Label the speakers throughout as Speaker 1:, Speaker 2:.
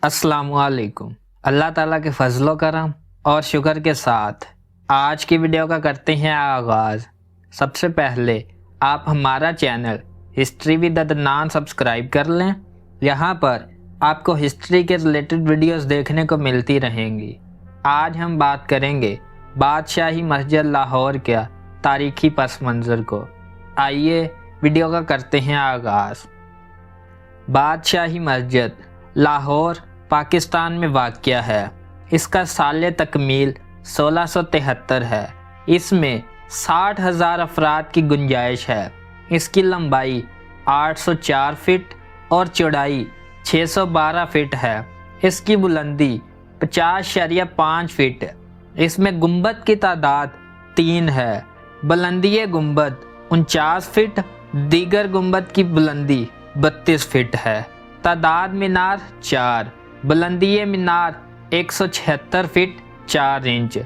Speaker 1: अस्सलाम वालेकुम। अल्लाह ताला के फजलो करम और शुक्र के साथ आज की वीडियो का करते हैं आगाज़। सबसे पहले आप हमारा channel history with Adnan subscribe कर लें। यहाँ पर आपको हिस्ट्री के रिलेटेड वीडियोस देखने को मिलती रहेंगी। आज हम बात करेंगे बादशाही मस्जिद लाहौर के तारीखी पस मंज़र को। आइए वीडियो का करते हैं आगाज़। बादशाही मस्जिद लाहौर पाकिस्तान में वाक़या है। इसका साल तकमील 1673 है। इसमें 60,000 अफराद की गुंजाइश है। इसकी लंबाई 804 फीट और चौड़ाई 612 फीट है। इसकी बुलंदी 50.5 फीट। इसमें गुंबद की तादाद 3 है। बुलंदी गुंबद 49 फीट, दीगर गुंबद की बुलंदी 32 फीट है। तादाद मीनार 4, बुलंदी मीनार 176 फीट 4 इंच।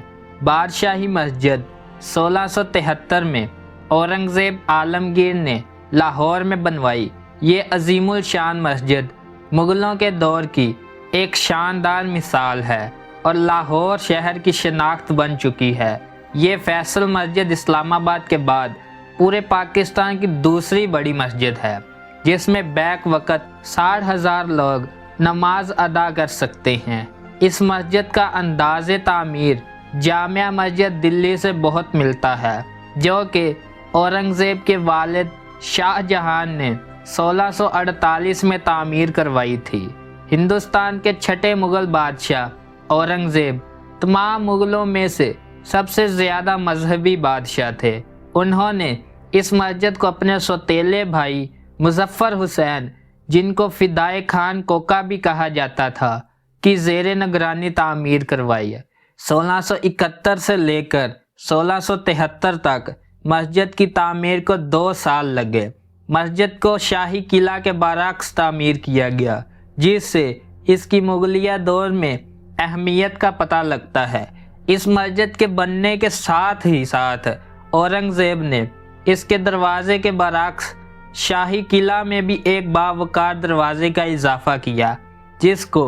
Speaker 1: बादशाही मस्जिद 1673 में औरंगज़ेब आलमगीर ने लाहौर में बनवाई। ये अजीमुल शान मस्जिद मुग़लों के दौर की एक शानदार मिसाल है और लाहौर शहर की शनाख्त बन चुकी है। ये फैसल मस्जिद इस्लामाबाद के बाद पूरे पाकिस्तान की दूसरी बड़ी मस्जिद है, जिसमें बैक वक़्त 60,000 लोग नमाज अदा कर सकते हैं। इस मस्जिद का अंदाज़े तामीर जामिया मस्जिद दिल्ली से बहुत मिलता है, जो कि औरंगज़ेब के वालिद शाहजहां ने 1648 में तामीर करवाई थी। हिंदुस्तान के छठे मुग़ल बादशाह औरंगज़ेब तमाम मुग़लों में से सबसे ज़्यादा मजहबी बादशाह थे। उन्होंने इस मस्जिद को अपने सौतेले भाई मुज़फ़्फ़र हुसैन, जिनको फ़िदाए खान कोका भी कहा जाता था, की ज़ेरे निगरानी तामीर करवाई। 1671 से लेकर 1673 तक मस्जिद की तामीर को 2 साल लगे। मस्जिद को शाही किला के बरअक्स तामीर किया गया, जिससे इसकी मुग़लिया दौर में अहमियत का पता लगता है। इस मस्जिद के बनने के साथ ही साथ औरंगज़ेब ने इसके दरवाज़े के बरअक्स शाही किला में भी एक बावकार दरवाज़े का इजाफ़ा किया, जिसको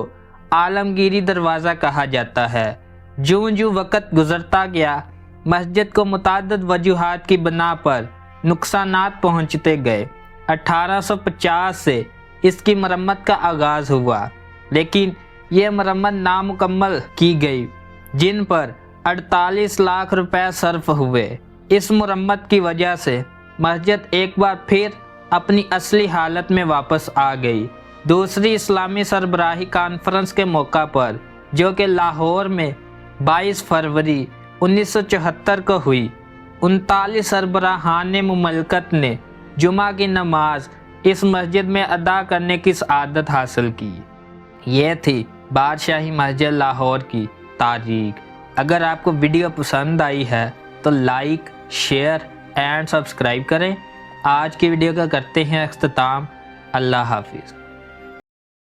Speaker 1: आलमगीरी दरवाज़ा कहा जाता है। जूं वक़्त गुज़रता गया, मस्जिद को मुतअद्दिद वजूहात की बिना पर नुकसानात पहुँचते गए। 1850 से इसकी मरम्मत का आगाज़ हुआ, लेकिन यह मरम्मत नामुकम्मल की गई, जिन पर 48 लाख रुपए सर्फ हुए। इस मरम्मत की वजह से मस्जिद एक बार फिर अपनी असली हालत में वापस आ गई। दूसरी इस्लामी सरबराही कॉन्फ्रेंस के मौका पर, जो कि लाहौर में 22 फरवरी 1974 को हुई, 39 सरबराहान मुमलकत ने जुमा की नमाज इस मस्जिद में अदा करने की आदत हासिल की। ये थी बादशाही मस्जिद लाहौर की तारीख। अगर आपको वीडियो पसंद आई है तो लाइक, शेयर एंड सब्सक्राइब करें। आज की वीडियो का करते हैं अख्ताम। अल्लाह हाफिज़।